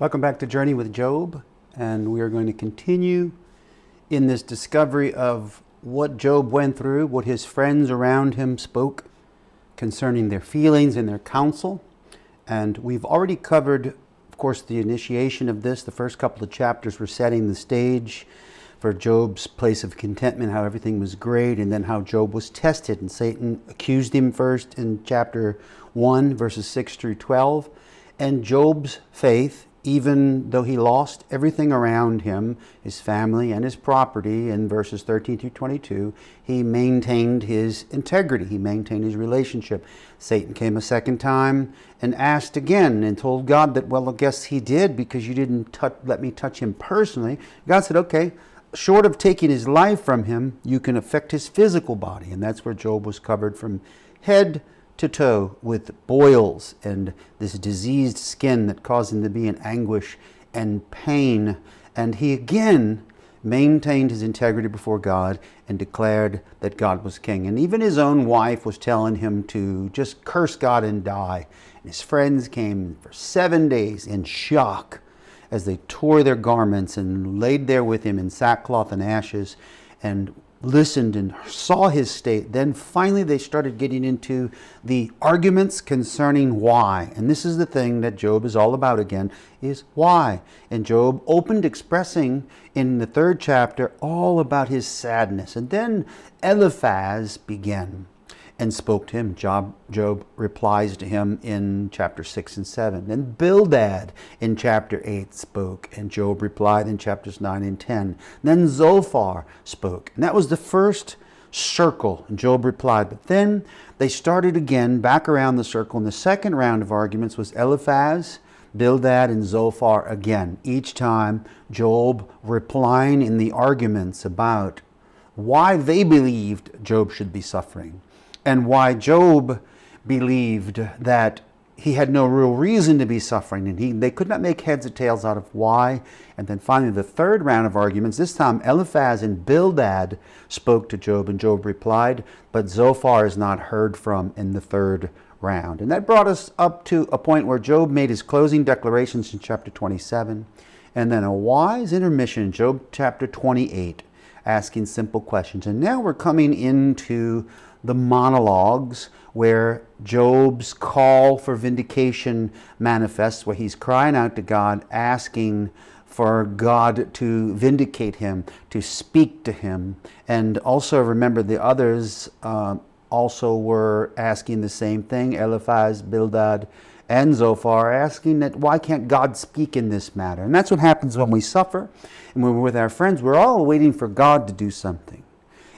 Welcome back to Journey with Job, and we are going to continue in this discovery of what Job went through, what his friends around him spoke concerning their feelings and their counsel. And we've already covered, of course, the initiation of this. The first couple of chapters were setting the stage for Job's place of contentment, how everything was great, and then how Job was tested. And Satan accused him first in chapter 1, verses 6 through 12. And Job's faith, even though he lost everything around him, his family and his property, in verses 13 through 22, he maintained his integrity. He maintained his relationship. Satan came a second time and asked again and told God that, well, I guess he did because you didn't let me touch him personally. God said, okay, short of taking his life from him, you can affect his physical body. And that's where Job was covered from head to toe with boils and this diseased skin that caused him to be in anguish and pain. And he again maintained his integrity before God and declared that God was king. And even his own wife was telling him to just curse God and die. And his friends came for 7 days in shock as they tore their garments and laid there with him in sackcloth and ashes and listened and saw his state. Then finally they started getting into the arguments concerning why. And this is the thing that Job is all about again, is why. And Job opened expressing in the 3rd chapter all about his sadness. And then Eliphaz began and spoke to him. Job replies to him in chapter 6 and 7. Then Bildad in chapter 8 spoke, and Job replied in chapters 9 and 10. Then Zophar spoke, and that was the first circle, and Job replied. But then they started again back around the circle, and the second round of arguments was Eliphaz, Bildad, and Zophar again. Each time Job replying in the arguments about why they believed Job should be suffering, and why Job believed that he had no real reason to be suffering, and they could not make heads or tails out of why. And then finally the third round of arguments, this time Eliphaz and Bildad spoke to Job, and Job replied, but Zophar is not heard from in the third round. And that brought us up to a point where Job made his closing declarations in chapter 27, and then a wise intermission in Job chapter 28, asking simple questions. And now we're coming into the monologues where Job's call for vindication manifests, where he's crying out to God, asking for God to vindicate him, to speak to him. And also remember the others also were asking the same thing, Eliphaz, Bildad, and Zophar, asking that why can't God speak in this matter? And that's what happens when we suffer and when we're with our friends. We're all waiting for God to do something.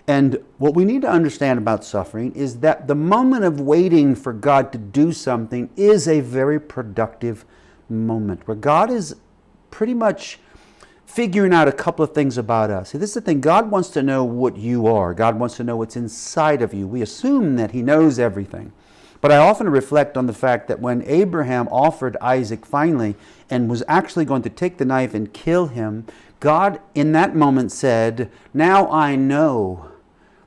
And what we need to understand about suffering is that the moment of waiting for God to do something is a very productive moment where God is pretty much figuring out a couple of things about us. See, this is the thing. God wants to know what you are. God wants to know what's inside of you. We assume that he knows everything. But I often reflect on the fact that when Abraham offered Isaac finally and was actually going to take the knife and kill him, God in that moment said, now I know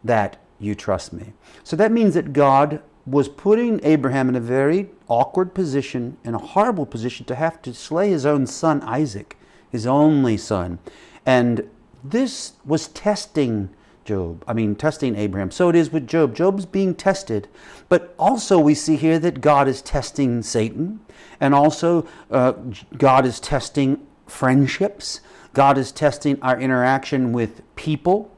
that you trust me. So that means that God was putting Abraham in a very awkward position, in a horrible position, to have to slay his own son Isaac, his only son. And this was testing testing Abraham. So it is with Job. Job's being tested, but also we see here that God is testing Satan, and also God is testing friendships. God is testing our interaction with people.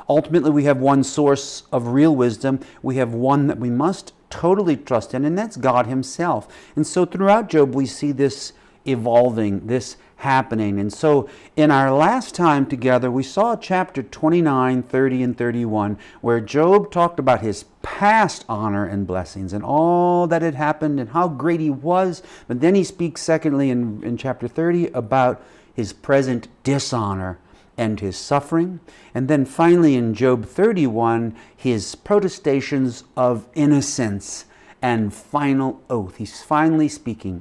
Ultimately, we have one source of real wisdom. We have one that we must totally trust in, and that's God himself. And so throughout Job, we see this evolving, this happening. And so in our last time together, we saw chapter 29, 30, and 31, where Job talked about his past honor and blessings and all that had happened and how great he was. But then he speaks secondly in chapter 30 about his present dishonor and his suffering. And then finally in Job 31, his protestations of innocence and final oath. He's finally speaking.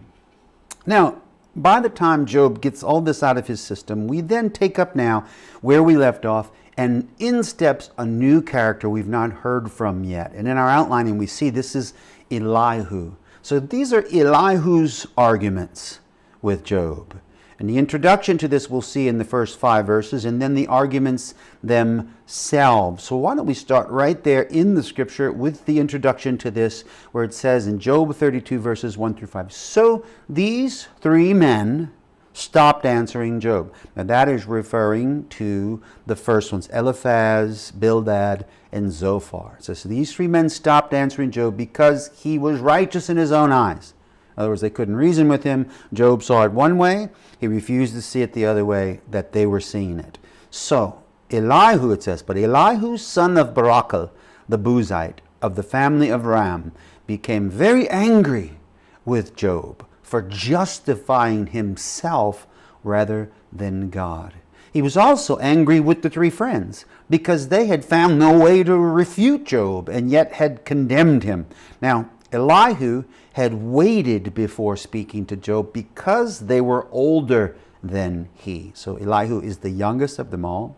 Now, by the time Job gets all this out of his system, we then take up now where we left off, and in steps a new character we've not heard from yet. And in our outlining, we see this is Elihu. So these are Elihu's arguments with Job. And the introduction to this we'll see in the first 5 verses, and then the arguments themselves. So why don't we start right there in the scripture with the introduction to this, where it says in Job 32 verses 1 through 5. So these 3 men stopped answering Job. Now that is referring to the first ones, Eliphaz, Bildad, and Zophar. It says, so these 3 men stopped answering Job because he was righteous in his own eyes. In other words, they couldn't reason with him. Job saw it one way. He refused to see it the other way that they were seeing it. So Elihu, it says, but Elihu, son of Barachel, the Buzite, of the family of Ram, became very angry with Job for justifying himself rather than God. He was also angry with the 3 friends because they had found no way to refute Job and yet had condemned him. Now, Elihu had waited before speaking to Job because they were older than he. So Elihu is the youngest of them all,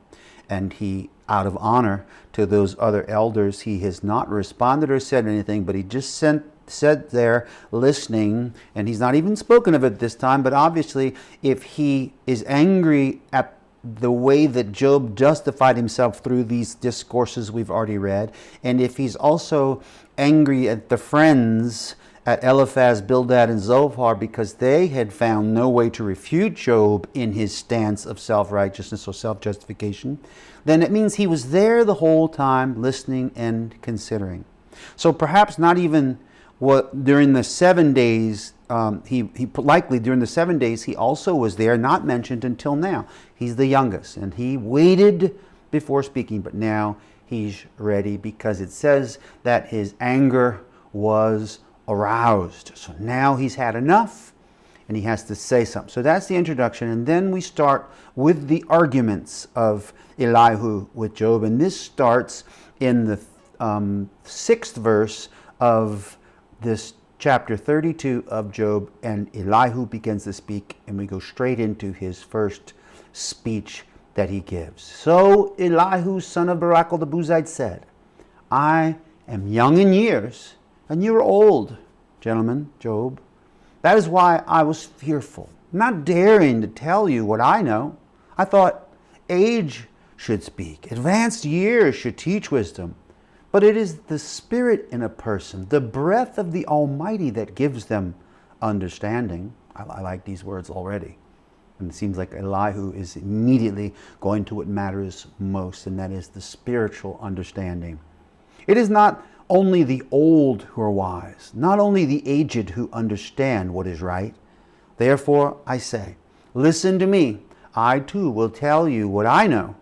and he, out of honor to those other elders, he has not responded or said anything, but he just sat there listening, and he's not even spoken of it this time. But obviously, if he is angry at the way that Job justified himself through these discourses we've already read, and if he's also angry at the friends at Eliphaz, Bildad, and Zophar because they had found no way to refute Job in his stance of self-righteousness or self-justification, then it means he was there the whole time listening and considering. So perhaps not even during the 7 days, he likely during the 7 days he also was there, not mentioned until now. He's the youngest, and he waited before speaking, but now he's ready because it says that his anger was aroused. So now he's had enough and he has to say something. So that's the introduction, and then we start with the arguments of Elihu with Job, and this starts in the 6th verse of this chapter 32 of Job, and Elihu begins to speak, and we go straight into his first speech that he gives. So Elihu, son of Barachel the Buzite, said, I am young in years, and you are old, gentlemen, Job. That is why I was fearful, not daring to tell you what I know. I thought age should speak, advanced years should teach wisdom. But it is the spirit in a person, the breath of the Almighty, that gives them understanding. I like these words already. And it seems like Elihu is immediately going to what matters most, and that is the spiritual understanding. It is not only the old who are wise, not only the aged who understand what is right. Therefore, I say, listen to me. I too will tell you what I know.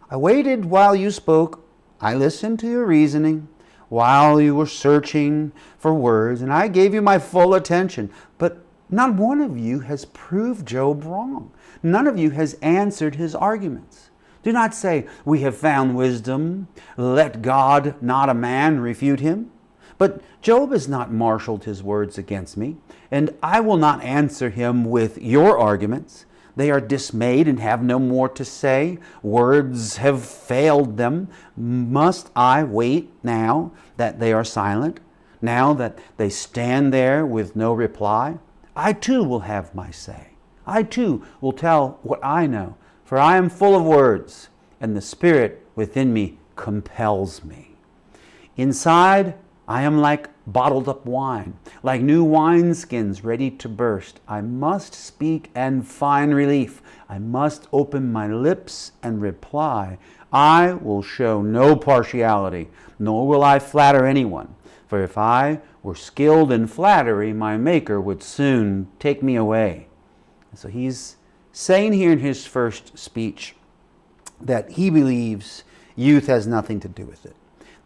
I waited while you spoke. I listened to your reasoning while you were searching for words, and I gave you my full attention. But not one of you has proved Job wrong. None of you has answered his arguments. Do not say, we have found wisdom. Let God, not a man, refute him. But Job has not marshaled his words against me, and I will not answer him with your arguments. They are dismayed and have no more to say. Words have failed them. Must I wait now that they are silent? Now that they stand there with no reply? I too will have my say. I too will tell what I know. For I am full of words, and the Spirit within me compels me. Inside, I am like bottled up wine, like new wineskins ready to burst. I must speak and find relief. I must open my lips and reply. I will show no partiality, nor will I flatter anyone. For if I were skilled in flattery, my Maker would soon take me away. So he's saying here in his first speech that he believes youth has nothing to do with it,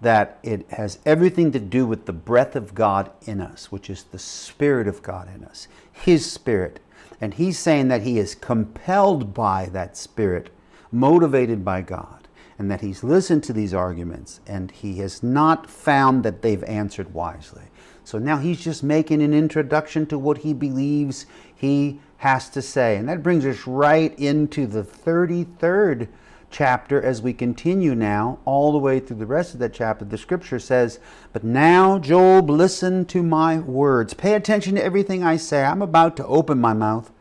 that it has everything to do with the breath of God in us, which is the Spirit of God in us, His Spirit. And he's saying that he is compelled by that Spirit, motivated by God, and that he's listened to these arguments and he has not found that they've answered wisely. So now he's just making an introduction to what he believes he has to say. And that brings us right into the 33rd chapter as we continue now all the way through the rest of that chapter. The scripture says, but now, Job, listen to my words. Pay attention to everything I say. I'm about to open my mouth.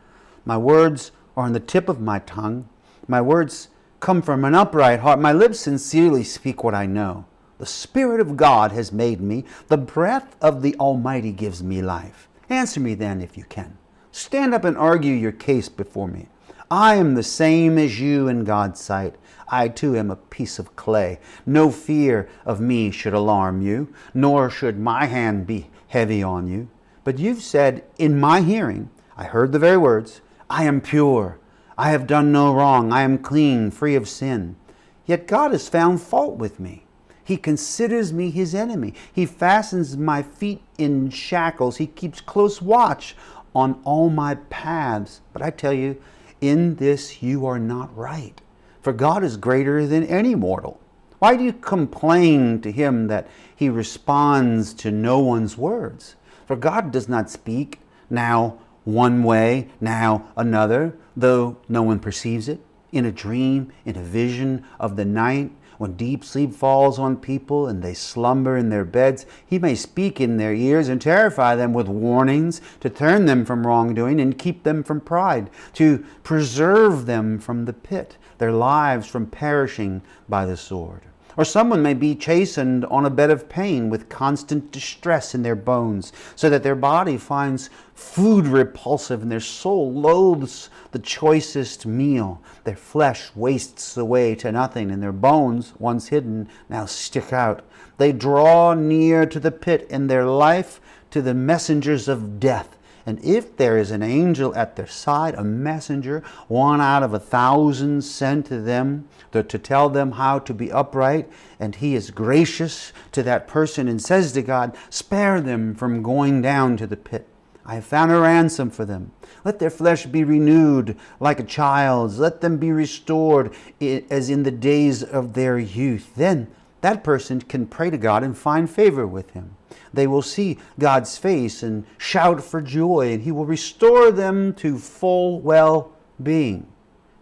My words are on the tip of my tongue. My words come from an upright heart. My lips sincerely speak what I know. The Spirit of God has made me. The breath of the Almighty gives me life. Answer me then if you can. Stand up and argue your case before me. I am the same as you in God's sight. I too am a piece of clay. No fear of me should alarm you, nor should my hand be heavy on you. But you've said in my hearing, I heard the very words, I am pure. I have done no wrong. I am clean, free of sin. Yet God has found fault with me. He considers me his enemy. He fastens my feet in shackles. He keeps close watch on all my paths. But I tell you, in this you are not right. For God is greater than any mortal. Why do you complain to him that he responds to no one's words? For God does not speak now one way, now another, though no one perceives it. In a dream, in a vision of the night, when deep sleep falls on people and they slumber in their beds, he may speak in their ears and terrify them with warnings to turn them from wrongdoing and keep them from pride, to preserve them from the pit, their lives from perishing by the sword. Or someone may be chastened on a bed of pain with constant distress in their bones, so that their body finds food repulsive and their soul loathes the choicest meal. Their flesh wastes away to nothing, and their bones, once hidden, now stick out. They draw near to the pit, and their life to the messengers of death. And if there is an angel at their side, a messenger, one out of 1,000 sent to them to tell them how to be upright, and he is gracious to that person and says to God, spare them from going down to the pit. I have found a ransom for them. Let their flesh be renewed like a child's. Let them be restored as in the days of their youth. Then that person can pray to God and find favor with him. They will see God's face and shout for joy, and he will restore them to full well-being.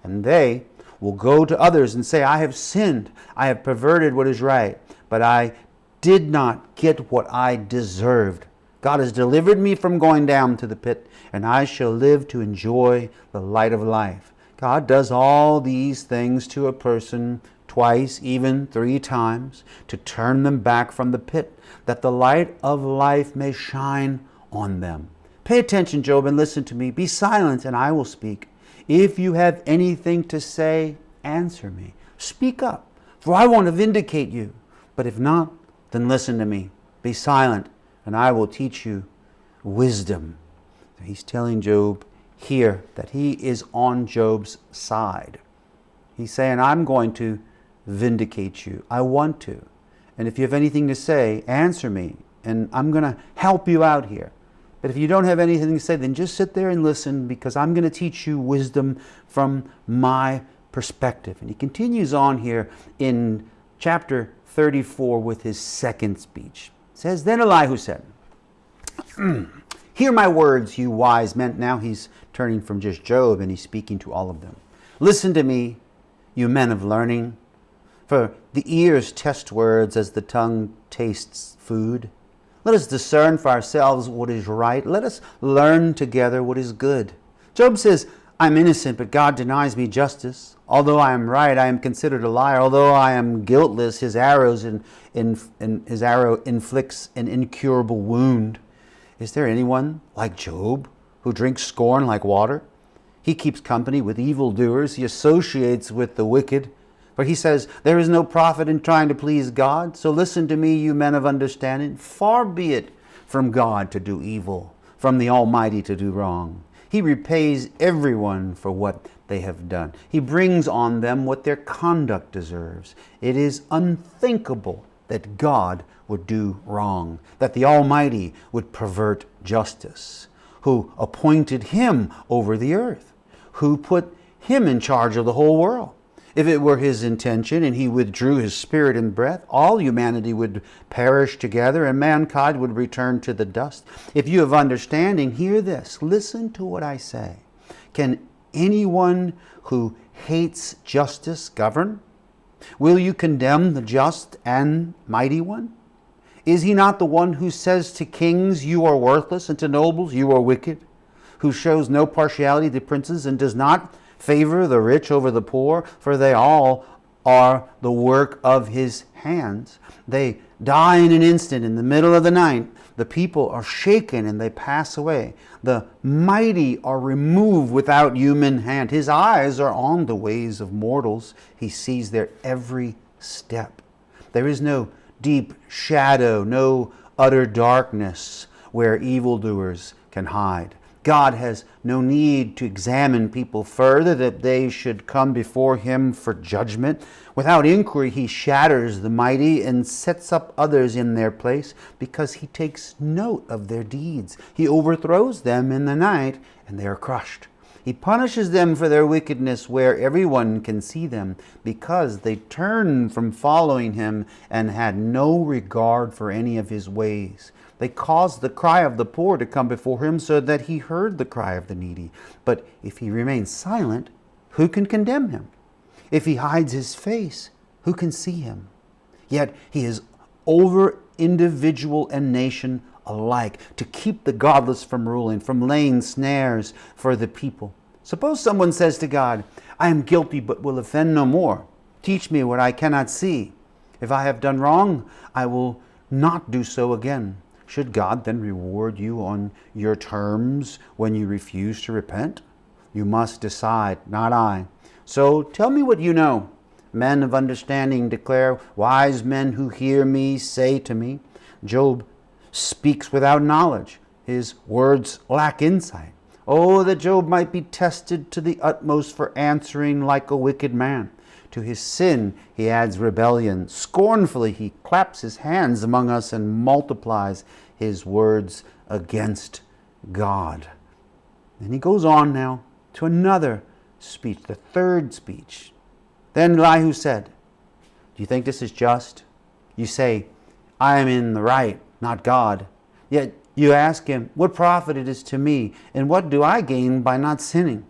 And they will go to others and say, I have sinned. I have perverted what is right, but I did not get what I deserved. God has delivered me from going down to the pit, and I shall live to enjoy the light of life. God does all these things to a person twice, even 3 times, to turn them back from the pit, that the light of life may shine on them. Pay attention, Job, and listen to me. Be silent, and I will speak. If you have anything to say, answer me. Speak up, for I want to vindicate you. But if not, then listen to me. Be silent, and I will teach you wisdom. He's telling Job here that he is on Job's side. He's saying, I'm going to vindicate you. I want to. And if you have anything to say, answer me, and I'm going to help you out here. But if you don't have anything to say, then just sit there and listen, because I'm going to teach you wisdom from my perspective. And he continues on here in chapter 34 with his second speech. It says, Then Elihu said, Hear my words, you wise men. Now he's turning from just Job, and he's speaking to all of them. Listen to me, you men of learning. For the ears test words as the tongue tastes food. Let us discern for ourselves what is right. Let us learn together what is good. Job says, I'm innocent, but God denies me justice. Although I am right, I am considered a liar. Although I am guiltless, his arrow inflicts an incurable wound. Is there anyone like Job who drinks scorn like water? He keeps company with evildoers. He associates with the wicked. For he says, there is no profit in trying to please God. So listen to me, you men of understanding. Far be it from God to do evil, from the Almighty to do wrong. He repays everyone for what they have done. He brings on them what their conduct deserves. It is unthinkable that God would do wrong, that the Almighty would pervert justice, who appointed him over the earth, who put him in charge of the whole world. If it were his intention and he withdrew his spirit and breath, all humanity would perish together and mankind would return to the dust. If you have understanding, hear this. Listen to what I say. Can anyone who hates justice govern? Will you condemn the just and mighty one? Is he not the one who says to kings, you are worthless, and to nobles, you are wicked? Who shows no partiality to princes and does not favor the rich over the poor, for they all are the work of his hands. They die in an instant in the middle of the night. The people are shaken and they pass away. The mighty are removed without human hand. His eyes are on the ways of mortals. He sees their every step. There is no deep shadow, no utter darkness where evildoers can hide. God has no need to examine people further, that they should come before him for judgment. Without inquiry, he shatters the mighty and sets up others in their place, because he takes note of their deeds. He overthrows them in the night, and they are crushed. He punishes them for their wickedness where everyone can see them, because they turned from following him and had no regard for any of his ways. They caused the cry of the poor to come before him, so that he heard the cry of the needy. But if he remains silent, who can condemn him? If he hides his face, who can see him? Yet he is over individual and nation alike, to keep the godless from ruling, from laying snares for the people. Suppose someone says to God, I am guilty but will offend no more. Teach me what I cannot see. If I have done wrong, I will not do so again. Should God then reward you on your terms when you refuse to repent? You must decide, not I. So tell me what you know. Men of understanding declare, wise men who hear me say to me. Job speaks without knowledge. His words lack insight. Oh, that Job might be tested to the utmost for answering like a wicked man. To his sin he adds rebellion. Scornfully he claps his hands among us and multiplies his words against God. And he goes on now to another speech, the third speech. Then Elihu said, do you think this is just? You say, I am in the right, not God. Yet you ask him, what profit it is to me, and what do I gain by not sinning?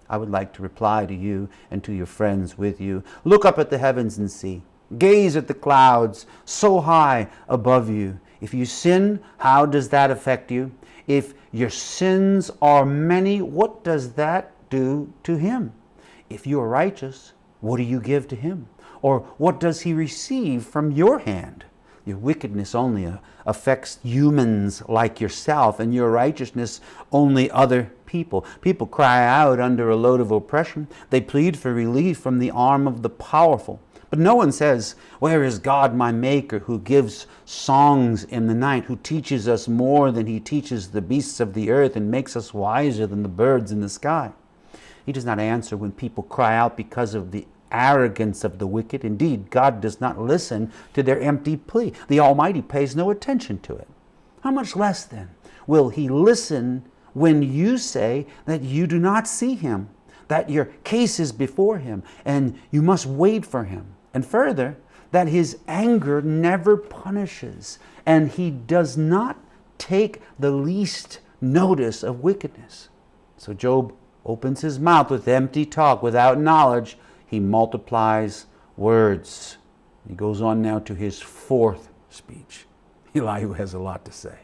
I would like to reply to you and to your friends with you. Look up at the heavens and see. Gaze at the clouds so high above you. If you sin, how does that affect you? If your sins are many, what does that do to him? If you are righteous, what do you give to him? Or what does he receive from your hand? Your wickedness only affects humans like yourself, and your righteousness only other people. People cry out under a load of oppression. They plead for relief from the arm of the powerful. But no one says, where is God my Maker, who gives songs in the night, who teaches us more than he teaches the beasts of the earth, and makes us wiser than the birds in the sky? He does not answer when people cry out because of the arrogance of the wicked. Indeed, God does not listen to their empty plea. The Almighty pays no attention to it. How much less then will he listen when you say that you do not see him, that your case is before him, and you must wait for him? And further, that his anger never punishes, and he does not take the least notice of wickedness. So Job opens his mouth with empty talk, without knowledge. He multiplies words. He goes on now to his fourth speech. Elihu has a lot to say.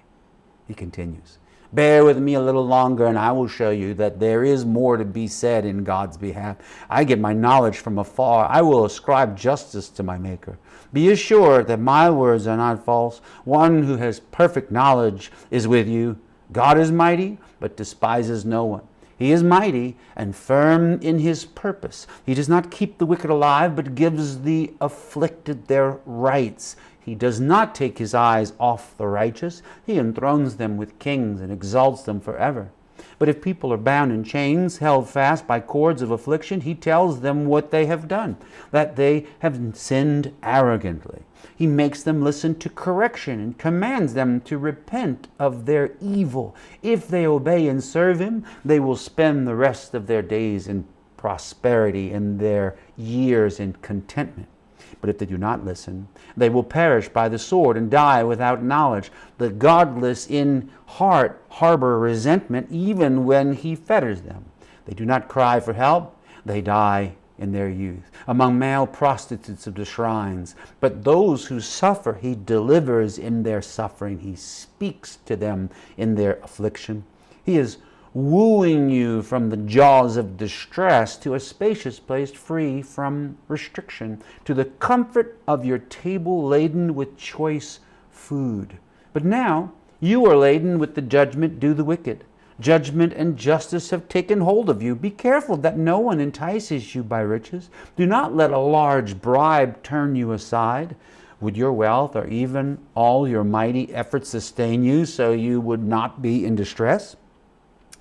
He continues, bear with me a little longer, and I will show you that there is more to be said in God's behalf. I get my knowledge from afar. I will ascribe justice to my Maker. Be assured that my words are not false. One who has perfect knowledge is with you. God is mighty, but despises no one. He is mighty and firm in his purpose. He does not keep the wicked alive, but gives the afflicted their rights. He does not take his eyes off the righteous. He enthrones them with kings and exalts them forever. But if people are bound in chains, held fast by cords of affliction, he tells them what they have done, that they have sinned arrogantly. He makes them listen to correction and commands them to repent of their evil. If they obey and serve him, they will spend the rest of their days in prosperity and their years in contentment. But if they do not listen, they will perish by the sword and die without knowledge. The godless in heart harbor resentment even when he fetters them. They do not cry for help, they die in their youth, among male prostitutes of the shrines. But those who suffer he delivers in their suffering. He speaks to them in their affliction. He is wooing you from the jaws of distress to a spacious place free from restriction, to the comfort of your table laden with choice food. But now you are laden with the judgment due the wicked. Judgment and justice have taken hold of you. Be careful that no one entices you by riches. Do not let a large bribe turn you aside. Would your wealth or even all your mighty efforts sustain you so you would not be in distress?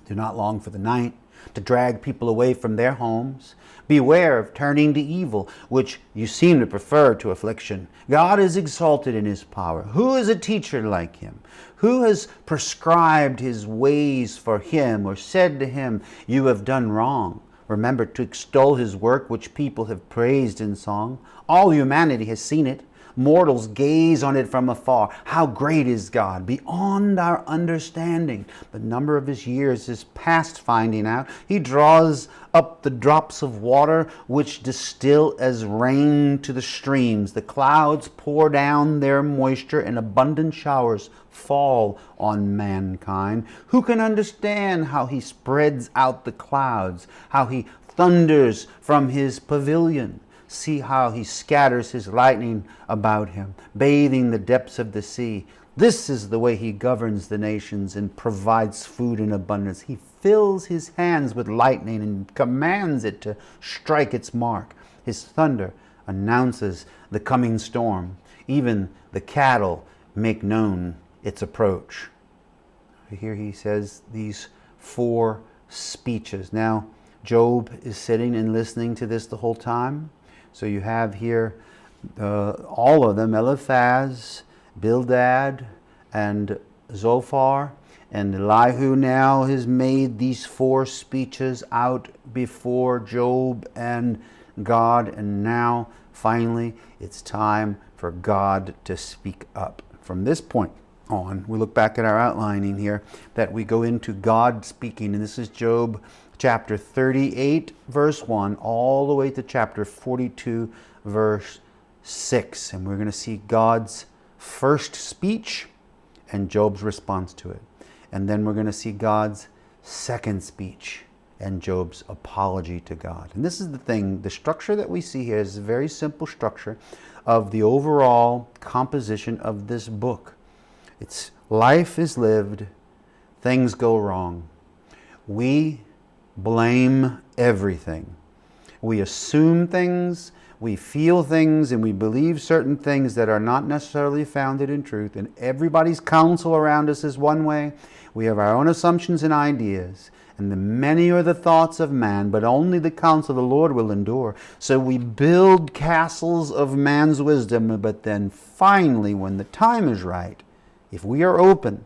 Do not long for the night to drag people away from their homes. Beware of turning to evil, which you seem to prefer to affliction. God is exalted in his power. Who is a teacher like him? Who has prescribed his ways for him or said to him, you have done wrong? Remember to extol his work, which people have praised in song. All humanity has seen it. Mortals gaze on it from afar. How great is God, beyond our understanding. The number of his years is past finding out. He draws up the drops of water, which distill as rain to the streams. The clouds pour down their moisture, and abundant showers fall on mankind. Who can understand how he spreads out the clouds, how he thunders from his pavilion? See how he scatters his lightning about him, bathing the depths of the sea. This is the way he governs the nations and provides food in abundance. He fills his hands with lightning and commands it to strike its mark. His thunder announces the coming storm. Even the cattle make known its approach. Here he says these 4 speeches. Now, Job is sitting and listening to this the whole time. So you have here all of them, Eliphaz, Bildad, and Zophar. And Elihu now has made these 4 speeches out before Job and God. And now, finally, it's time for God to speak up. From this point on, we look back at our outlining here, that we go into God speaking. And this is Job chapter 38, verse 1, all the way to chapter 42, verse 6. And we're going to see God's first speech and Job's response to it. And then we're going to see God's second speech and Job's apology to God. And this is the thing, the structure that we see here is a very simple structure of the overall composition of this book. It's life is lived, things go wrong. We blame everything. We assume things, we feel things, and we believe certain things that are not necessarily founded in truth. And everybody's counsel around us is one way. We have our own assumptions and ideas. And the many are the thoughts of man, but only the counsel of the Lord will endure. So we build castles of man's wisdom, but then finally, when the time is right, if we are open,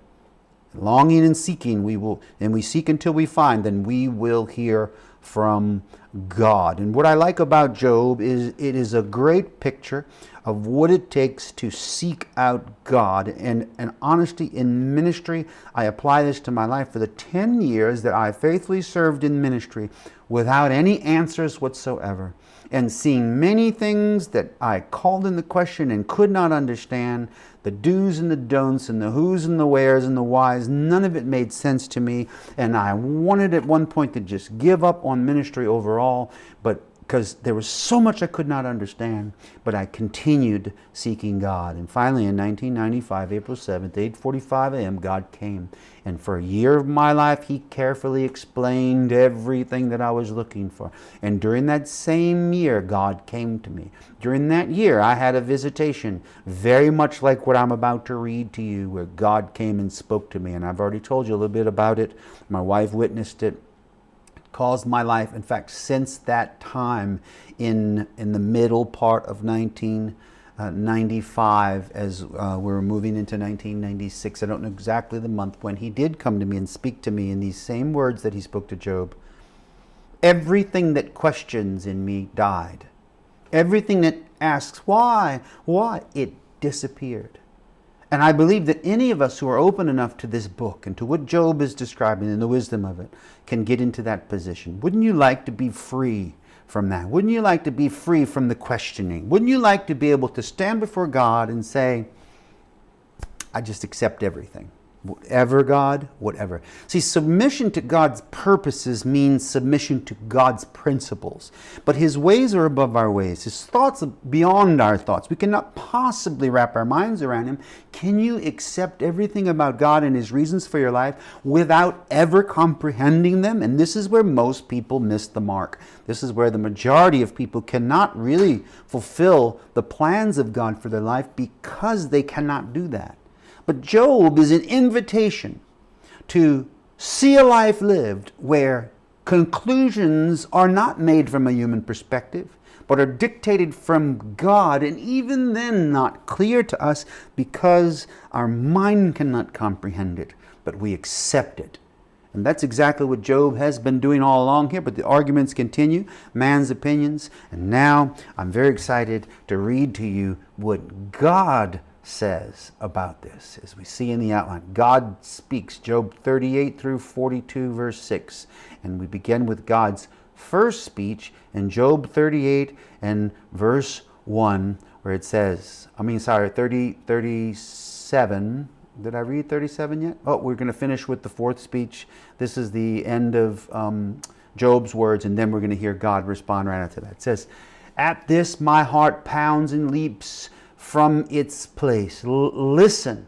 longing and seeking, we seek until we find, then we will hear from God. And what I like about Job is it is a great picture of what it takes to seek out God. And honesty in ministry, I apply this to my life. For the 10 years that I faithfully served in ministry without any answers whatsoever, and seeing many things that I called into question and could not understand, the do's and the don'ts and the who's and the where's and the why's, none of it made sense to me. And I wanted at one point to just give up on ministry overall, but because there was so much I could not understand, but I continued seeking God. And finally in 1995, April 7th, 8:45 a.m., God came. And for a year of my life, He carefully explained everything that I was looking for. And during that same year, God came to me. During that year, I had a visitation, very much like what I'm about to read to you, where God came and spoke to me. And I've already told you a little bit about it. My wife witnessed it. Caused my life, in fact, since that time in the middle part of 1995, as we were moving into 1996. I don't know exactly the month when He did come to me and speak to me in these same words that He spoke to Job. Everything that questions in me died. Everything that asks, why, it disappeared. And I believe that any of us who are open enough to this book and to what Job is describing and the wisdom of it can get into that position. Wouldn't you like to be free from that? Wouldn't you like to be free from the questioning? Wouldn't you like to be able to stand before God and say, I just accept everything. Whatever, God, whatever. See, submission to God's purposes means submission to God's principles. But his ways are above our ways. His thoughts are beyond our thoughts. We cannot possibly wrap our minds around him. Can you accept everything about God and his reasons for your life without ever comprehending them? And this is where most people miss the mark. This is where the majority of people cannot really fulfill the plans of God for their life because they cannot do that. But Job is an invitation to see a life lived where conclusions are not made from a human perspective, but are dictated from God, and even then not clear to us because our mind cannot comprehend it, but we accept it. And that's exactly what Job has been doing all along here, but the arguments continue, man's opinions, and now I'm very excited to read to you what God says about this. As we see in the outline, God speaks, Job 38 through 42, verse 6. And we begin with God's first speech in Job 38 and verse 1, where it says, 37. Did I read 37 yet? Oh, we're going to finish with the fourth speech. This is the end of Job's words, and then we're going to hear God respond right after that. It says, "At this my heart pounds and leaps from its place. Listen."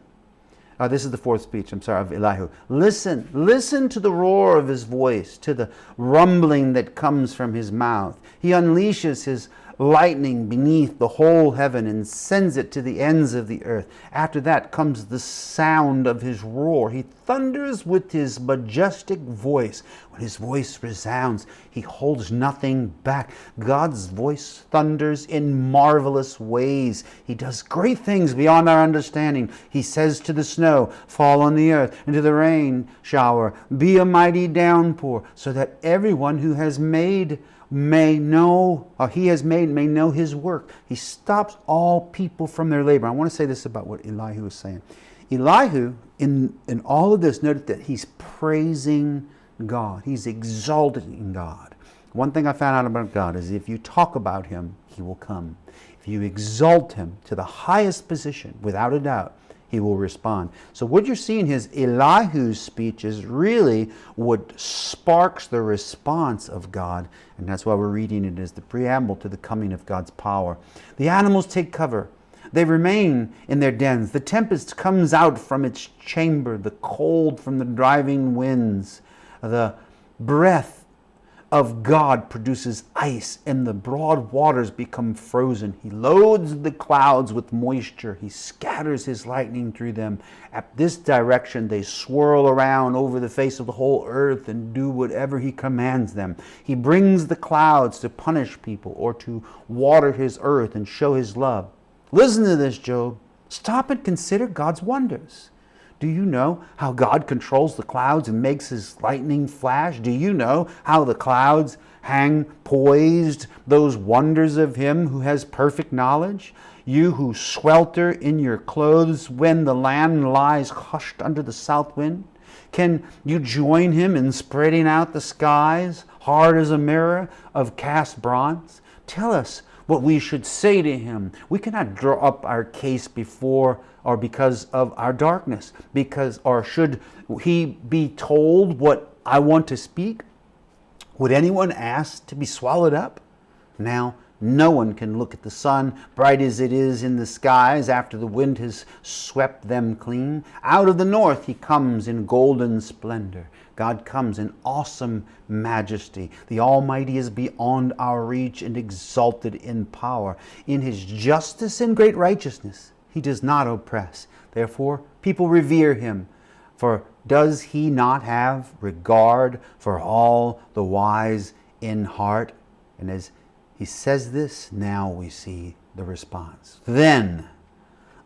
This is the fourth speech, of Elihu. Listen to the roar of his voice, to the rumbling that comes from his mouth. He unleashes his lightning beneath the whole heaven and sends it to the ends of the earth. After that comes the sound of his roar. He thunders with his majestic voice. When his voice resounds, he holds nothing back. God's voice thunders in marvelous ways. He does great things beyond our understanding. He says to the snow, "Fall on the earth," and to the rain shower, "Be a mighty downpour," so that everyone who has made may know his work. He stops all people from their labor. I want to say this about what Elihu is saying. Elihu, in all of this, noted that he's praising God. He's exalting God. One thing I found out about God is if you talk about him, he will come. If you exalt him to the highest position, without a doubt, he will respond. So what you're seeing is Elihu's speech is really what sparks the response of God. And that's why we're reading it as the preamble to the coming of God's power. The animals take cover. They remain in their dens. The tempest comes out from its chamber, the cold from the driving winds. The breath of God produces ice, and the broad waters become frozen. He loads the clouds with moisture. He scatters his lightning through them. At this direction, they swirl around over the face of the whole earth and do whatever he commands them. He brings the clouds to punish people or to water his earth and show his love. Listen to this, Job. Stop and consider God's wonders. Do you know how God controls the clouds and makes his lightning flash? Do you know how the clouds hang poised, those wonders of him who has perfect knowledge? You who swelter in your clothes when the land lies hushed under the south wind? Can you join him in spreading out the skies, hard as a mirror of cast bronze? Tell us what we should say to him. We cannot draw up our case before or because of our darkness. Or should he be told what I want to speak? Would anyone ask to be swallowed up? Now, no one can look at the sun, bright as it is in the skies after the wind has swept them clean. Out of the north he comes in golden splendor. God comes in awesome majesty. The Almighty is beyond our reach and exalted in power. In his justice and great righteousness, he does not oppress. Therefore, people revere him. For does he not have regard for all the wise in heart? And as he says this, now we see the response. Then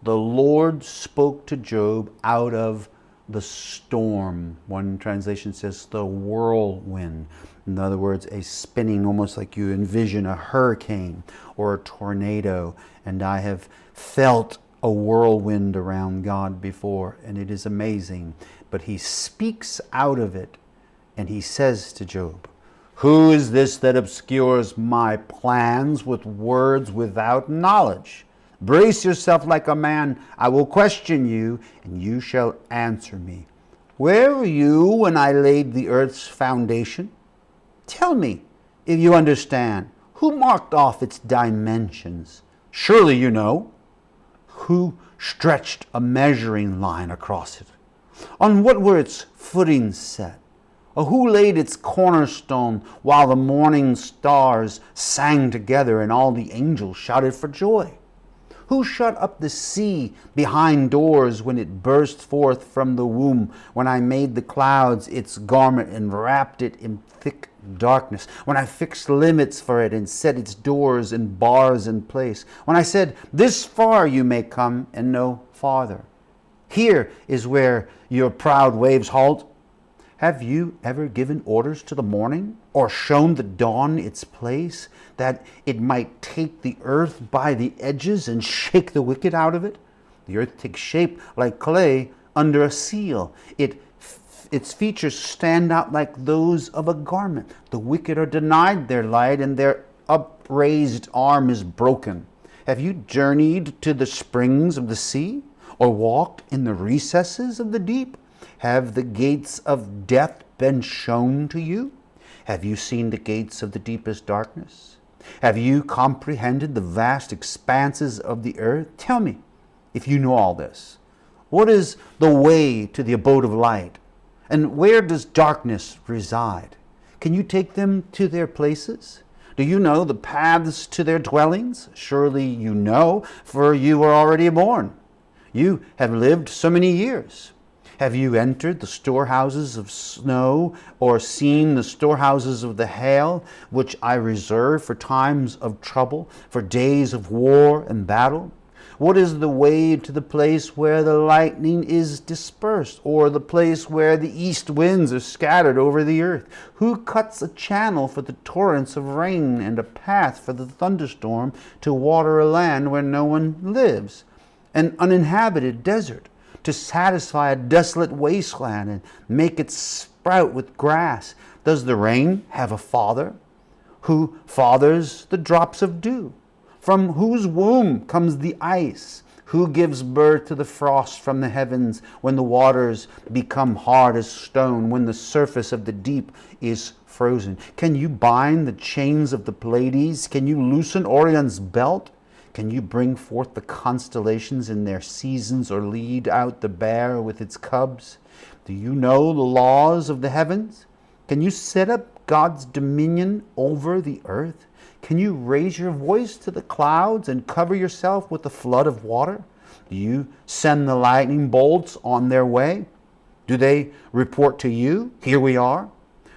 the Lord spoke to Job out of the storm. One translation says the whirlwind. In other words, a spinning, almost like you envision a hurricane or a tornado. And I have felt a whirlwind around God before, and it is amazing. But he speaks out of it, and he says to Job, "Who is this that obscures my plans with words without knowledge? Brace yourself like a man. I will question you, and you shall answer me. Where were you when I laid the earth's foundation? Tell me, if you understand, who marked off its dimensions? Surely you know. Who stretched a measuring line across it? On what were its footings set? Or who laid its cornerstone while the morning stars sang together and all the angels shouted for joy? Who shut up the sea behind doors when it burst forth from the womb, when I made the clouds its garment and wrapped it in thick darkness, when I fixed limits for it and set its doors and bars in place, when I said, this far you may come and no farther. Here is where your proud waves halt. Have you ever given orders to the morning, or shown the dawn its place, that it might take the earth by the edges and shake the wicked out of it? The earth takes shape like clay under a seal. Its features stand out like those of a garment. The wicked are denied their light, and their upraised arm is broken. Have you journeyed to the springs of the sea, or walked in the recesses of the deep? Have the gates of death been shown to you? Have you seen the gates of the deepest darkness? Have you comprehended the vast expanses of the earth? Tell me, if you know all this, what is the way to the abode of light? And where does darkness reside? Can you take them to their places? Do you know the paths to their dwellings? Surely you know, for you were already born. You have lived so many years. Have you entered the storehouses of snow, or seen the storehouses of the hail, which I reserve for times of trouble, for days of war and battle? What is the way to the place where the lightning is dispersed, or the place where the east winds are scattered over the earth? Who cuts a channel for the torrents of rain, and a path for the thunderstorm, to water a land where no one lives, an uninhabited desert, to satisfy a desolate wasteland and make it sprout with grass? Does the rain have a father? Who fathers the drops of dew? From whose womb comes the ice? Who gives birth to the frost from the heavens, when the waters become hard as stone, when the surface of the deep is frozen? Can you bind the chains of the Pleiades? Can you loosen Orion's belt? Can you bring forth the constellations in their seasons, or lead out the bear with its cubs? Do you know the laws of the heavens? Can you set up God's dominion over the earth? Can you raise your voice to the clouds and cover yourself with a flood of water? Do you send the lightning bolts on their way? Do they report to you, here we are?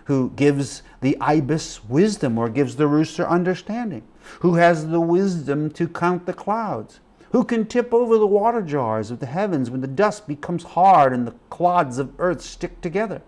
Who gives the ibis wisdom, or gives the rooster understanding? Who has the wisdom to count the clouds? Who can tip over the water jars of the heavens when the dust becomes hard and the clods of earth stick together?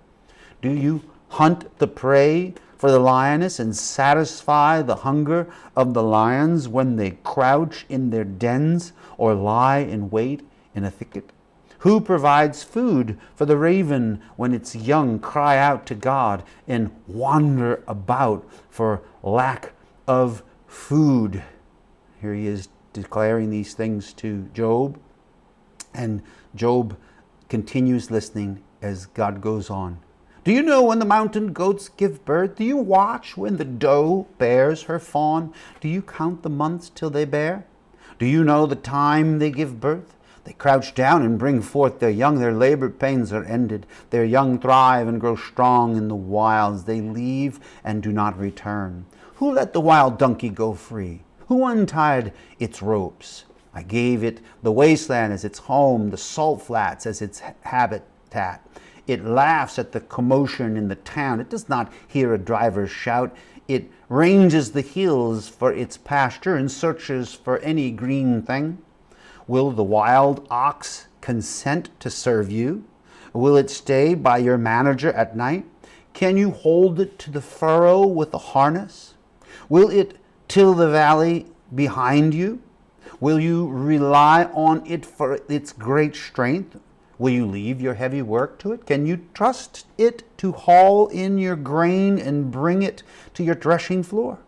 Do you hunt the prey for the lioness and satisfy the hunger of the lions when they crouch in their dens or lie in wait in a thicket? Who provides food for the raven when its young cry out to God and wander about for lack of food? Here he is declaring these things to Job, and Job continues listening as God goes on. Do you know when the mountain goats give birth? Do you watch when the doe bears her fawn? Do you count the months till they bear? Do you know the time they give birth? They crouch down and bring forth their young. Their labor pains are ended. Their young thrive and grow strong in the wilds. They leave and do not return. Who let the wild donkey go free? Who untied its ropes? I gave it the wasteland as its home, the salt flats as its habitat. It laughs at the commotion in the town. It does not hear a driver's shout. It ranges the hills for its pasture and searches for any green thing. Will the wild ox consent to serve you? Will it stay by your manager at night? Can you hold it to the furrow with a harness? Will it till the valley behind you? Will you rely on it for its great strength? Will you leave your heavy work to it? Can you trust it to haul in your grain and bring it to your threshing floor?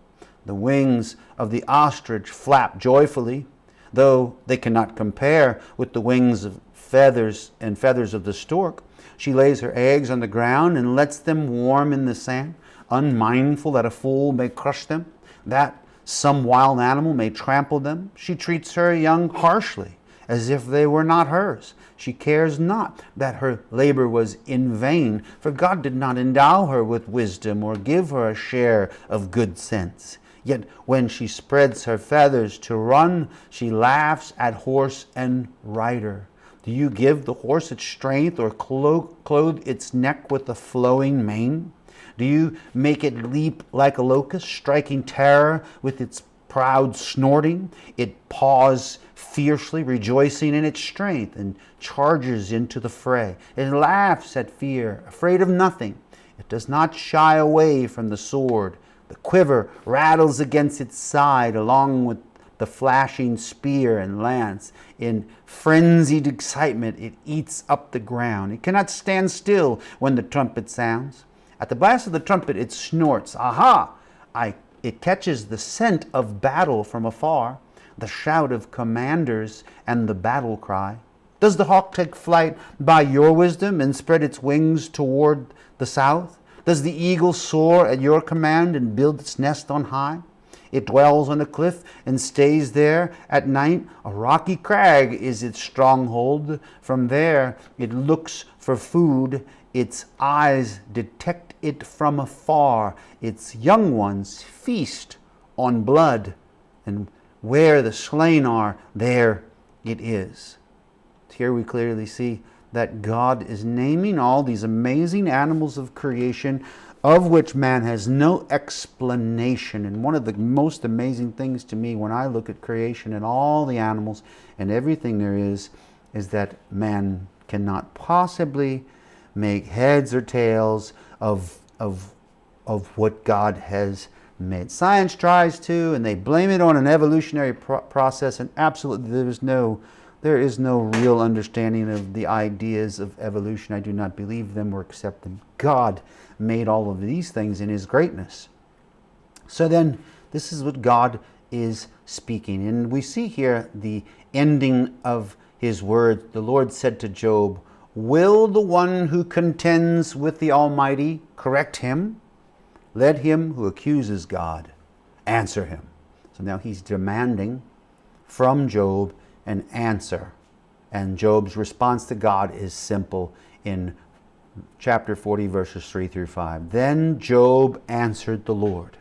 The wings of the ostrich flap joyfully. though they cannot compare with the wings of feathers and feathers of the stork. She lays her eggs on the ground and lets them warm in the sand, unmindful that a fool may crush them, that some wild animal may trample them. She treats her young harshly, as if they were not hers. She cares not that her labor was in vain, for God did not endow her with wisdom or give her a share of good sense. Yet when she spreads her feathers to run, she laughs at horse and rider. Do you give the horse its strength, or clothe its neck with a flowing mane? Do you make it leap like a locust, striking terror with its proud snorting? It paws fiercely, rejoicing in its strength, and charges into the fray. It laughs at fear, afraid of nothing. It does not shy away from the sword. The quiver rattles against its side along with the flashing spear and lance. In frenzied excitement, it eats up the ground. It cannot stand still when the trumpet sounds. At the blast of the trumpet, it snorts. Aha! It catches the scent of battle from afar, the shout of commanders and the battle cry. Does the hawk take flight by your wisdom and spread its wings toward the south? Does the eagle soar at your command and build its nest on high? It dwells on a cliff and stays there at night. A rocky crag is its stronghold. From there it looks for food. Its eyes detect it from afar. Its young ones feast on blood, and where the slain are, there it is. Here we clearly see that God is naming all these amazing animals of creation, of which man has no explanation. And one of the most amazing things to me when I look at creation and all the animals and everything there is that man cannot possibly make heads or tails of what God has made. Science tries to, and they blame it on an evolutionary process, and absolutely there is no real understanding of the ideas of evolution. I do not believe them or accept them. God made all of these things in his greatness. So then, this is what God is speaking. And we see here the ending of his words. The Lord said to Job, "Will the one who contends with the Almighty correct him? Let him who accuses God answer him." So now he's demanding from Job an answer. And Job's response to God is simple in chapter 40, verses 3 through 5. Then Job answered the Lord.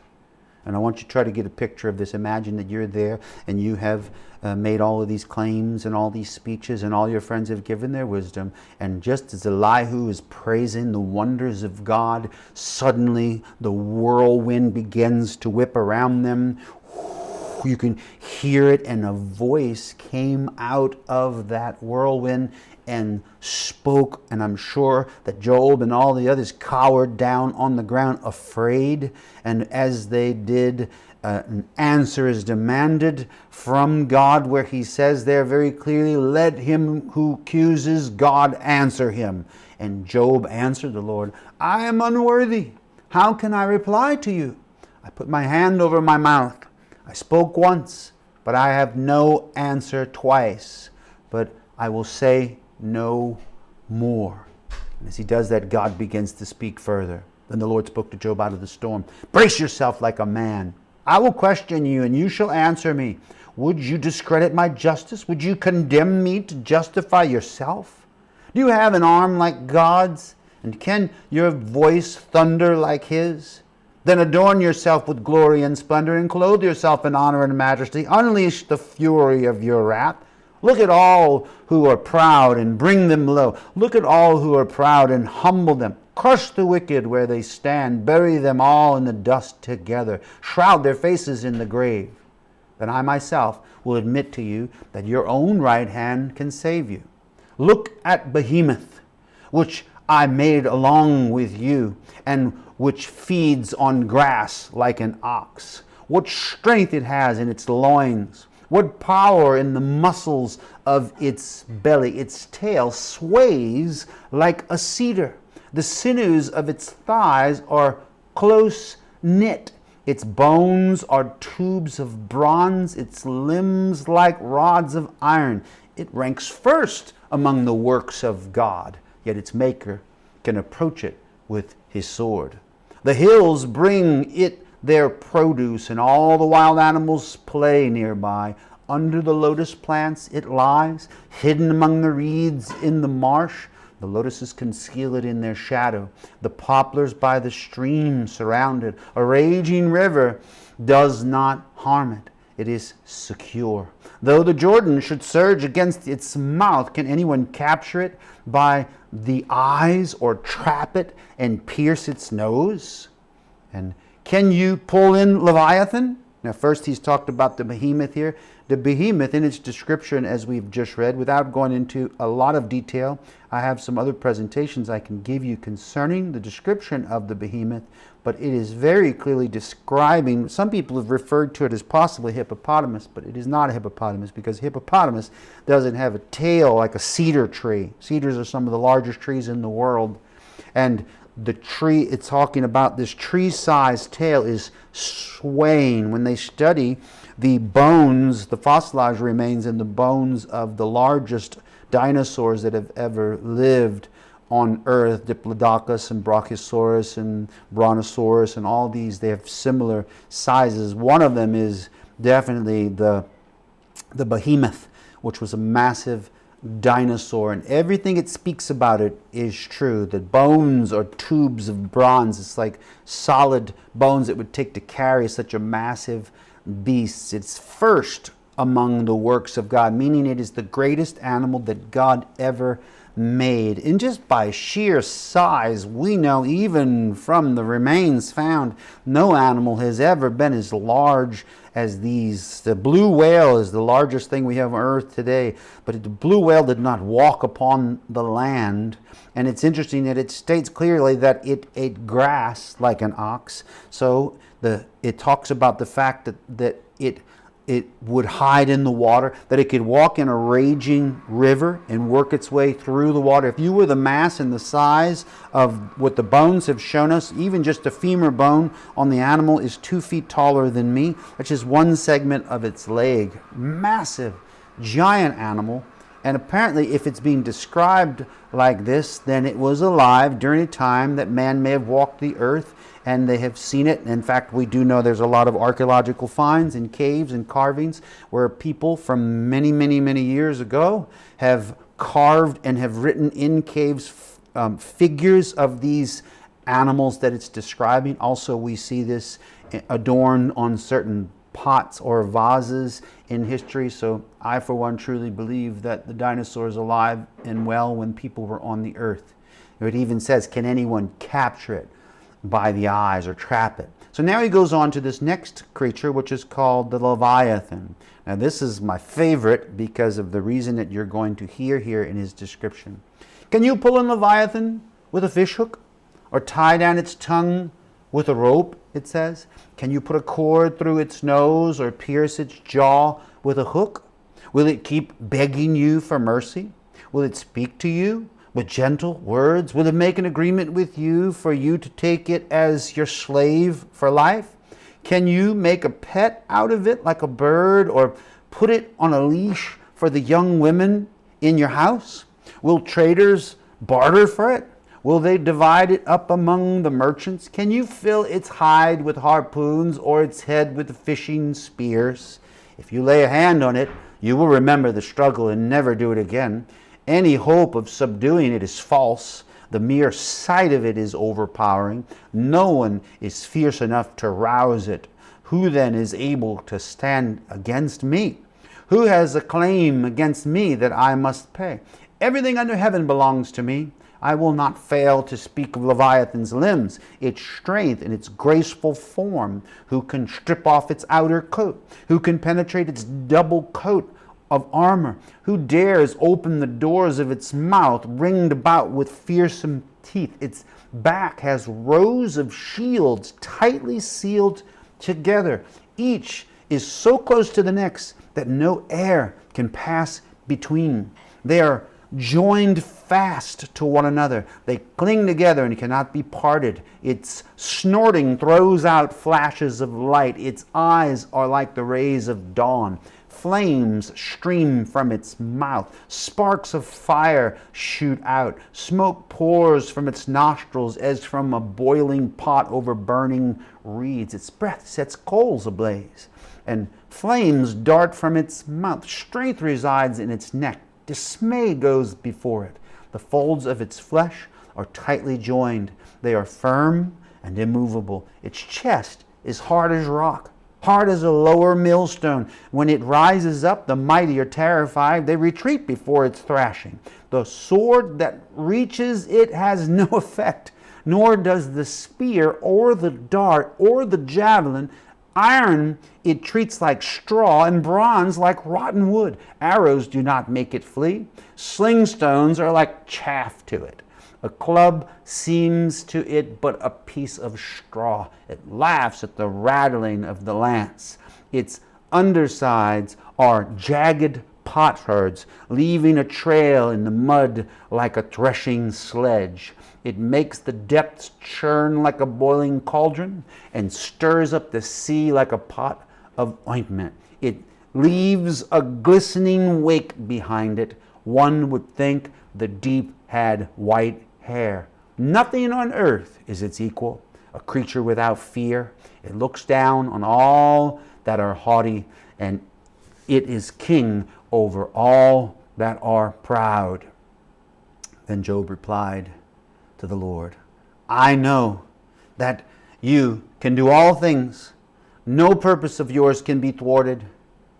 And I want you to try to get a picture of this. Imagine that you're there and you have made all of these claims and all these speeches, and all your friends have given their wisdom. And just as Elihu is praising the wonders of God, suddenly the whirlwind begins to whip around them. You can hear it, and a voice came out of that whirlwind and spoke. And I'm sure that Job and all the others cowered down on the ground, afraid. And as they did, an answer is demanded from God, where he says there very clearly, "Let him who accuses God answer him." And Job answered the Lord, "I am unworthy. How can I reply to you? I put my hand over my mouth. I spoke once, but I have no answer twice. But I will say no more." And as he does that, God begins to speak further. Then the Lord spoke to Job out of the storm. "Brace yourself like a man. I will question you, and you shall answer me. Would you discredit my justice? Would you condemn me to justify yourself? Do you have an arm like God's? And can your voice thunder like his? Then adorn yourself with glory and splendor, and clothe yourself in honor and majesty. Unleash the fury of your wrath. Look at all who are proud and bring them low. Look at all who are proud and humble them. Crush the wicked where they stand. Bury them all in the dust together. Shroud their faces in the grave. Then I myself will admit to you that your own right hand can save you. Look at Behemoth, which I made along with you, and which feeds on grass like an ox. What strength it has in its loins. What power in the muscles of its belly. Its tail sways like a cedar. The sinews of its thighs are close knit. Its bones are tubes of bronze, its limbs like rods of iron. It ranks first among the works of God, yet its maker can approach it with his sword. The hills bring it their produce, and all the wild animals play nearby. Under the lotus plants it lies, hidden among the reeds in the marsh. The lotuses conceal it in their shadow. The poplars by the stream surround it. A raging river does not harm it. It is secure. Though the Jordan should surge against its mouth, can anyone capture it by the eyes or trap it and pierce its nose? And can you pull in Leviathan? Now, first he's talked about the behemoth here. The behemoth, in its description, as we've just read, without going into a lot of detail, I have some other presentations I can give you concerning the description of the behemoth, but it is very clearly describing, some people have referred to it as possibly hippopotamus, but it is not a hippopotamus, because hippopotamus doesn't have a tail like a cedar tree. Cedars are some of the largest trees in the world, and the tree it's talking about, this tree-sized tail, is swaying. When they study the bones, the fossilized remains in the bones of the largest dinosaurs that have ever lived on Earth, Diplodocus and Brachiosaurus and Brontosaurus and all these, they have similar sizes. One of them is definitely the behemoth, which was a massive dinosaur, and everything it speaks about it is true. The bones are tubes of bronze. It's like solid bones it would take to carry such a massive beast. It's first among the works of God, meaning it is the greatest animal that God ever made. And just by sheer size, we know even from the remains found, no animal has ever been as large as these. The blue whale is the largest thing we have on Earth today, but the blue whale did not walk upon the land. And it's interesting that it states clearly that it ate grass like an ox. So it talks about the fact that it would hide in the water, that it could walk in a raging river and work its way through the water. If you were the mass and the size of what the bones have shown us, even just a femur bone on the animal is 2 feet taller than me. That's just one segment of its leg. Massive, giant animal. And apparently, if it's being described like this, then it was alive during a time that man may have walked the earth, and they have seen it. In fact, we do know there's a lot of archaeological finds in caves and carvings where people from many, many, many years ago have carved and have written in caves figures of these animals that it's describing. Also, we see this adorned on certain pots or vases in history. So I, for one, truly believe that the dinosaur is alive and well when people were on the earth. It even says, can anyone capture it by the eyes or trap it? So now he goes on to this next creature, which is called the Leviathan. Now this is my favorite because of the reason that you're going to hear here in his description. Can you pull in Leviathan with a fish hook, or tie down its tongue with a rope, it says? Can you put a cord through its nose or pierce its jaw with a hook? Will it keep begging you for mercy? Will it speak to you with gentle words? Will it make an agreement with you for you to take it as your slave for life? Can you make a pet out of it like a bird, or put it on a leash for the young women in your house? Will traders barter for it? Will they divide it up among the merchants? Can you fill its hide with harpoons, or its head with fishing spears? If you lay a hand on it, you will remember the struggle and never do it again. Any hope of subduing it is false. The mere sight of it is overpowering. No one is fierce enough to rouse it. Who then is able to stand against me? Who has a claim against me that I must pay? Everything under heaven belongs to me. I will not fail to speak of Leviathan's limbs, its strength and its graceful form. Who can strip off its outer coat? Who can penetrate its double coat of armor? Who dares open the doors of its mouth, ringed about with fearsome teeth? Its back has rows of shields tightly sealed together. Each is so close to the next that no air can pass between. They are joined fast to one another. They cling together and cannot be parted. Its snorting throws out flashes of light. Its eyes are like the rays of dawn. Flames stream from its mouth. Sparks of fire shoot out. Smoke pours from its nostrils as from a boiling pot over burning reeds. Its breath sets coals ablaze, and flames dart from its mouth. Strength resides in its neck. Dismay goes before it. The folds of its flesh are tightly joined. They are firm and immovable. Its chest is hard as rock, hard as a lower millstone. When it rises up, the mighty are terrified. They retreat before its thrashing. The sword that reaches it has no effect, nor does the spear or the dart or the javelin. Iron it treats like straw, and bronze like rotten wood. Arrows do not make it flee. Sling stones are like chaff to it. A club seems to it but a piece of straw. It laughs at the rattling of the lance. Its undersides are jagged potsherds, leaving a trail in the mud like a threshing sledge. It makes the depths churn like a boiling cauldron and stirs up the sea like a pot of ointment. It leaves a glistening wake behind it. One would think the deep had white hair. Nothing on earth is its equal, a creature without fear. It looks down on all that are haughty, and it is king over all that are proud. Then Job replied to the Lord, I know that you can do all things. No purpose of yours can be thwarted.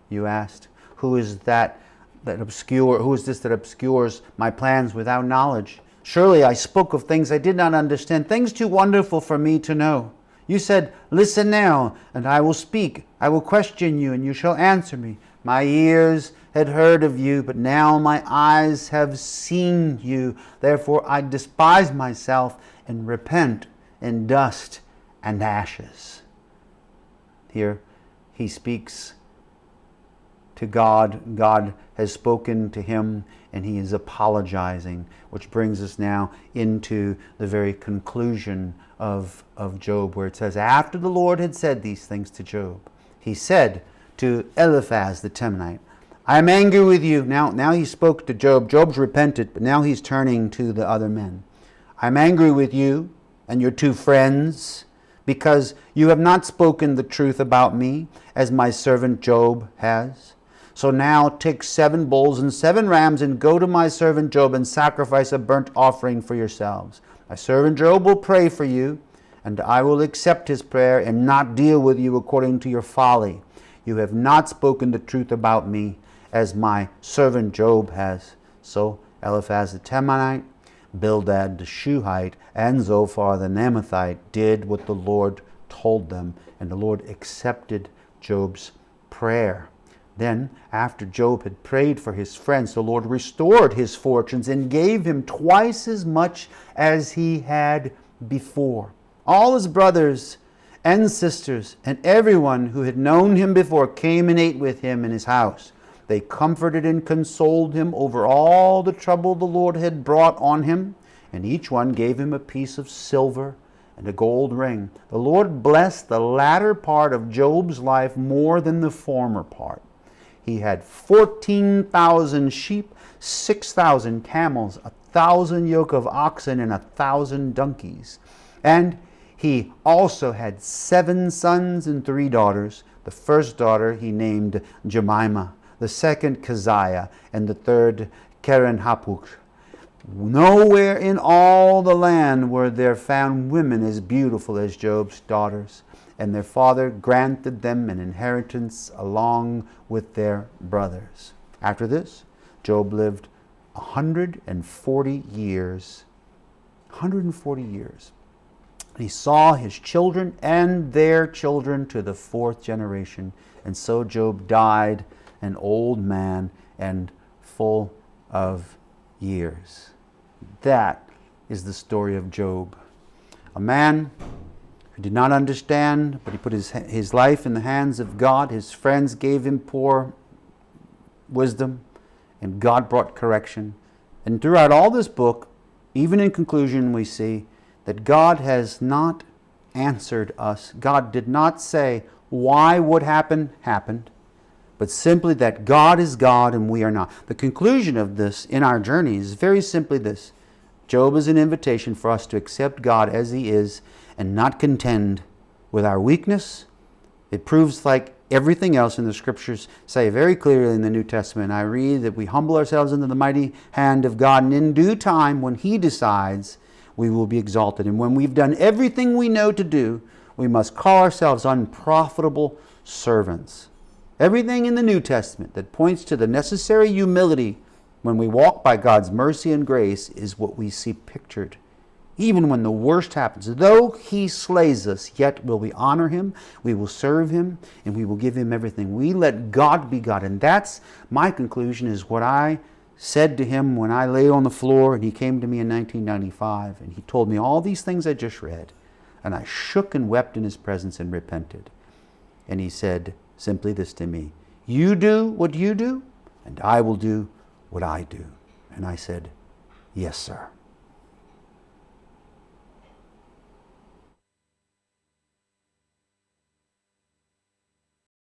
You asked, who is this that obscures my plans without knowledge? Surely I spoke of things I did not understand, things too wonderful for me to know. You said, listen now, and I will speak. I will question you, and you shall answer me. My ears had heard of you, but now my eyes have seen you. Therefore I despise myself and repent in dust and ashes. Here he speaks to God. God has spoken to him, and he is apologizing, which brings us now into the very conclusion of Job, where it says, after the Lord had said these things to Job, he said to Eliphaz the Temanite, I am angry with you. Now he spoke to Job. Job's repented, but now he's turning to the other men. I am angry with you and your two friends, because you have not spoken the truth about me, as my servant Job has. So now take 7 bulls and 7 rams and go to my servant Job and sacrifice a burnt offering for yourselves. My servant Job will pray for you, and I will accept his prayer and not deal with you according to your folly. You have not spoken the truth about me, as my servant Job has. So Eliphaz the Temanite, Bildad the Shuhite, and Zophar the Naamathite did what the Lord told them, and the Lord accepted Job's prayer. Then, after Job had prayed for his friends, the Lord restored his fortunes and gave him twice as much as he had before. All his brothers and sisters and everyone who had known him before came and ate with him in his house. They comforted and consoled him over all the trouble the Lord had brought on him, and each one gave him a piece of silver and a gold ring. The Lord blessed the latter part of Job's life more than the former part. He had 14,000 sheep, 6,000 camels, 1,000 yoke of oxen, and 1,000 donkeys. And he also had 7 sons and 3 daughters. The first daughter he named Jemimah, the second Keziah, and the third Keren-Happuch. Nowhere in all the land were there found women as beautiful as Job's daughters, and their father granted them an inheritance along with their brothers. After this, Job lived 140 years. 140 years. He saw his children and their children to the 4th generation, and so Job died an old man and full of years. That is the story of Job. A man who did not understand, but he put his life in the hands of God. His friends gave him poor wisdom, and God brought correction, And throughout all this book, even in conclusion, we see that God has not answered us. God did not say why what happened, but simply that God is God and we are not. The conclusion of this in our journey is very simply this. Job is an invitation for us to accept God as He is and not contend with our weakness. It proves, like everything else in the Scriptures say very clearly in the New Testament, I read that we humble ourselves into the mighty hand of God, and in due time, when He decides, we will be exalted. And when we've done everything we know to do, we must call ourselves unprofitable servants. Everything in the New Testament that points to the necessary humility when we walk by God's mercy and grace is what we see pictured. Even when the worst happens, though He slays us, yet will we honor Him, we will serve Him, and we will give Him everything. We let God be God. And that's my conclusion, is what I said to Him when I lay on the floor and He came to me in 1995 and He told me all these things I just read. And I shook and wept in His presence and repented. And He said simply this to me, you do what you do, and I will do what I do. And I said, yes, sir.